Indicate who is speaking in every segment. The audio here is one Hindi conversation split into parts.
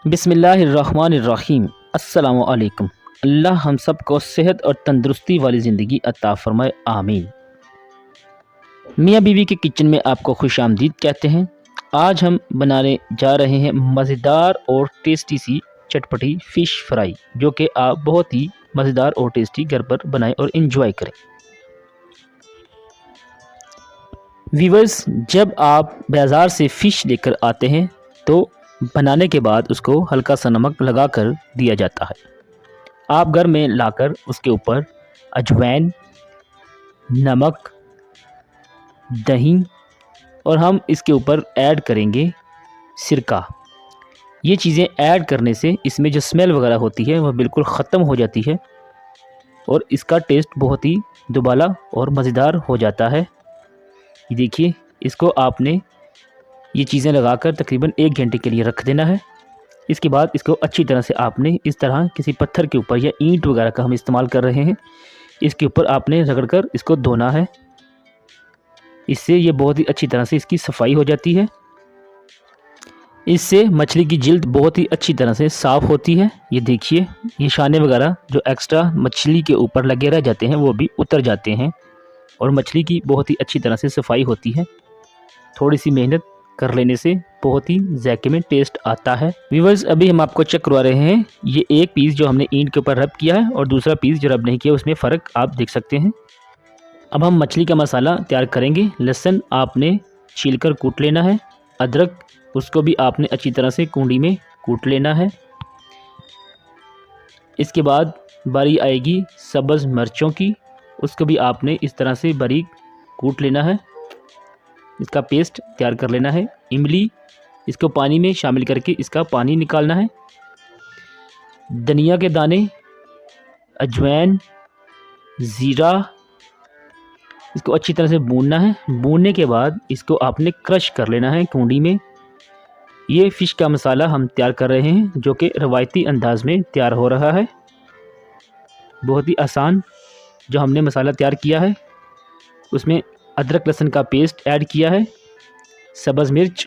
Speaker 1: बिस्मिल्लाहिर्रहमानिर्रहीम। अस्सलामु अलैकुम। अल्लाह हम सब को सेहत और तंदुरुस्ती वाली ज़िंदगी अता फ़रमाए, आमीन। मियाँ बीवी के किचन में आपको खुशामदीद कहते हैं। आज हम बनाने जा रहे हैं मज़ेदार और टेस्टी सी चटपटी फ़िश फ्राई, जो कि आप बहुत ही मज़ेदार और टेस्टी घर पर बनाएं और इन्जॉय करें। व्यूअर्स, जब आप बाज़ार से फ़िश लेकर आते हैं तो बनाने के बाद उसको हल्का सा नमक लगाकर दिया जाता है। आप घर में लाकर उसके ऊपर अजवाइन, नमक, दही और हम इसके ऊपर ऐड करेंगे सिरका। ये चीज़ें ऐड करने से इसमें जो स्मेल वगैरह होती है वह बिल्कुल ख़त्म हो जाती है और इसका टेस्ट बहुत ही दुबाला और मज़ेदार हो जाता है। ये देखिए, इसको आपने ये चीज़ें लगाकर तकरीबन 1 घंटे के लिए रख देना है। इसके बाद इसको अच्छी तरह से आपने इस तरह किसी पत्थर के ऊपर या ईंट वगैरह का हम इस्तेमाल कर रहे हैं, इसके ऊपर आपने रगड़कर इसको धोना है। इससे ये बहुत ही अच्छी तरह से इसकी सफाई हो जाती है। इससे मछली की जिल्द बहुत ही अच्छी तरह से साफ़ होती है। ये देखिए, ये शाने वगैरह जो एक्स्ट्रा मछली के ऊपर लगे रह जाते हैं वो भी उतर जाते हैं और मछली की बहुत ही अच्छी तरह से सफाई होती है। थोड़ी सी मेहनत कर लेने से बहुत ही जायके में टेस्ट आता है। व्यूअर्स, अभी हम आपको चेक करवा रहे हैं। ये एक पीस जो हमने ईंट के ऊपर रब किया है और दूसरा पीस जो रब नहीं किया, उसमें फ़र्क आप देख सकते हैं। अब हम मछली का मसाला तैयार करेंगे। लहसुन आपने छीलकर कूट लेना है। अदरक, उसको भी आपने अच्छी तरह से कूंडी में कूट लेना है। इसके बाद बारी आएगी सब्ज़ मिर्चों की, उसको भी आपने इस तरह से बारीक कूट लेना है। इसका पेस्ट तैयार कर लेना है। इमली, इसको पानी में शामिल करके इसका पानी निकालना है। धनिया के दाने, अजवाइन, ज़ीरा, इसको अच्छी तरह से भूनना है। भूनने के बाद इसको आपने क्रश कर लेना है कूंडी में। ये फ़िश का मसाला हम तैयार कर रहे हैं, जो कि रवायती अंदाज़ में तैयार हो रहा है। बहुत ही आसान जो हमने मसाला तैयार किया है, उसमें अदरक लहसुन का पेस्ट ऐड किया है, सब्ज़ मिर्च,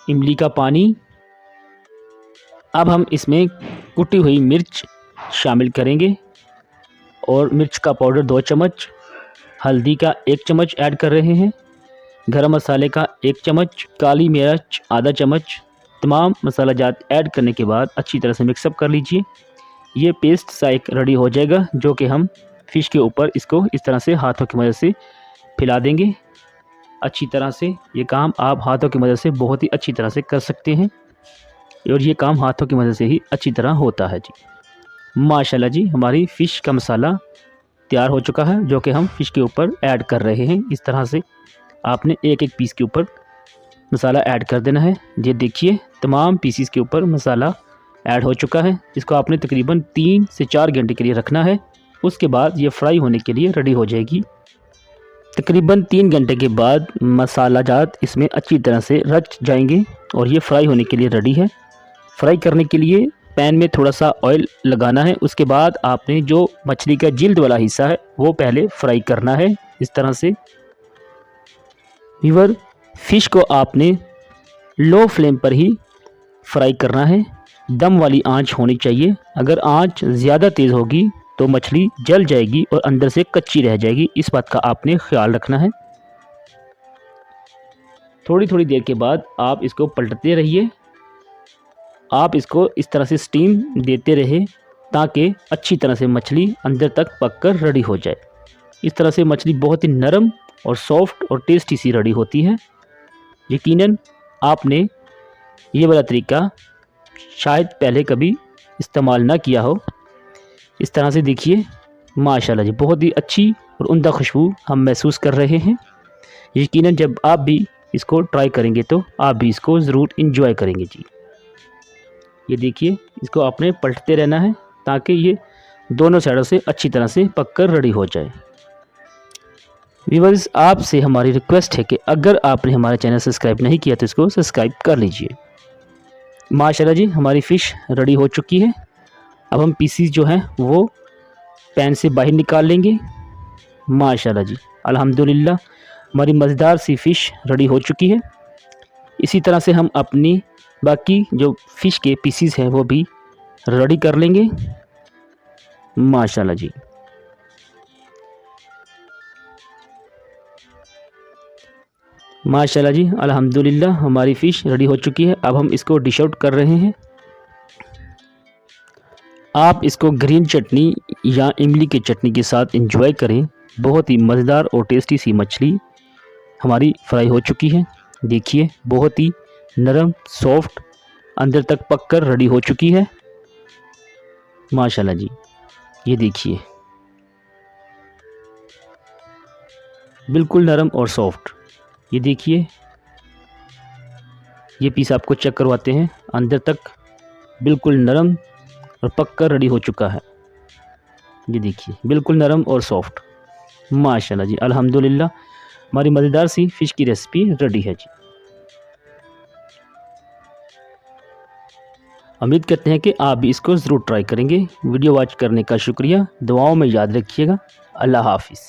Speaker 1: इमली का पानी। अब हम इसमें कुटी हुई मिर्च शामिल करेंगे और मिर्च का पाउडर 2 चम्मच, हल्दी का 1 चम्मच ऐड कर रहे हैं, गरम मसाले का 1 चम्मच, काली मिर्च आधा चम्मच। तमाम मसाला जात ऐड करने के बाद अच्छी तरह से मिक्सअप कर लीजिए। ये पेस्ट सा एक रेडी हो जाएगा, जो कि हम फ़िश के ऊपर इसको इस तरह से हाथों की मदद से फैला देंगे। अच्छी तरह से ये काम आप हाथों की मदद से बहुत ही अच्छी तरह से कर सकते हैं और ये काम हाथों की मदद से ही अच्छी तरह होता है जी। माशाल्लाह जी, हमारी फ़िश का मसाला तैयार हो चुका है, जो कि हम फ़िश के ऊपर ऐड कर रहे हैं। इस तरह से आपने एक एक पीस के ऊपर मसाला ऐड कर देना है। ये देखिए, तमाम पीसीस के ऊपर मसाला ऐड हो चुका है। इसको आपने तकरीबन 3 से 4 घंटे के लिए रखना है। उसके बाद ये फ्राई होने के लिए रेडी हो जाएगी। तकरीबन 3 घंटे के बाद मसाला जात इसमें अच्छी तरह से रच जाएंगे और ये फ्राई होने के लिए रेडी है। फ्राई करने के लिए पैन में थोड़ा सा ऑयल लगाना है। उसके बाद आपने जो मछली का जिल्द वाला हिस्सा है वो पहले फ्राई करना है। इस तरह से व्यूअर, फ़िश को आपने लो फ्लेम पर ही फ्राई करना है। दम वाली आंच होनी चाहिए। अगर आंच ज़्यादा तेज़ होगी तो मछली जल जाएगी और अंदर से कच्ची रह जाएगी। इस बात का आपने ख्याल रखना है। थोड़ी थोड़ी देर के बाद आप इसको पलटते रहिए। आप इसको इस तरह से स्टीम देते रहे ताकि अच्छी तरह से मछली अंदर तक पककर रेडी हो जाए। इस तरह से मछली बहुत ही नरम और सॉफ्ट और टेस्टी सी रेडी होती है। यकीनन आपने ये वाला तरीका शायद पहले कभी इस्तेमाल ना किया हो। इस तरह से देखिए, माशाल्लाह जी, बहुत ही अच्छी और उम्दा खुशबू हम महसूस कर रहे हैं। यकीनन जब आप भी इसको ट्राई करेंगे तो आप भी इसको ज़रूर इंजॉय करेंगे जी। ये देखिए, इसको आपने पलटते रहना है ताकि ये दोनों साइडों से अच्छी तरह से पककर रेडी हो जाए। व्यूअर्स, आपसे हमारी रिक्वेस्ट है कि अगर आपने हमारा चैनल सब्सक्राइब नहीं किया तो इसको सब्सक्राइब कर लीजिए। माशाल्लाह जी, हमारी फ़िश रेडी हो चुकी है। अब हम पीसीस जो हैं वो पैन से बाहर निकाल लेंगे। माशाल्लाह जी, अल्हम्दुलिल्लाह, हमारी मज़ेदार सी फ़िश रेडी हो चुकी है। इसी तरह से हम अपनी बाकी जो फ़िश के पीसीस हैं वो भी रेडी कर लेंगे। माशाल्लाह जी। माशाल्लाह जी, अल्हम्दुलिल्लाह हमारी फ़िश रेडी हो चुकी है। अब हम इसको डिश आउट कर रहे हैं। आप इसको ग्रीन चटनी या इमली की चटनी के साथ एंजॉय करें। बहुत ही मज़ेदार और टेस्टी सी मछली हमारी फ्राई हो चुकी है। देखिए बहुत ही नरम सॉफ्ट अंदर तक पक कर रेडी हो चुकी है। माशाल्लाह जी, ये देखिए बिल्कुल नरम और सॉफ्ट। ये देखिए, ये पीस आपको चेक करवाते हैं। अंदर तक बिल्कुल नरम और पक कर रेडी हो चुका है। ये देखिए बिल्कुल नरम और सॉफ्ट। माशाल्लाह जी, अल्हम्दुलिल्लाह हमारी मज़ेदार सी फ़िश की रेसिपी रेडी है जी। उम्मीद करते हैं कि आप भी इसको ज़रूर ट्राई करेंगे। वीडियो वॉच करने का शुक्रिया। दुआओं में याद रखिएगा। अल्लाह हाफ़िज़।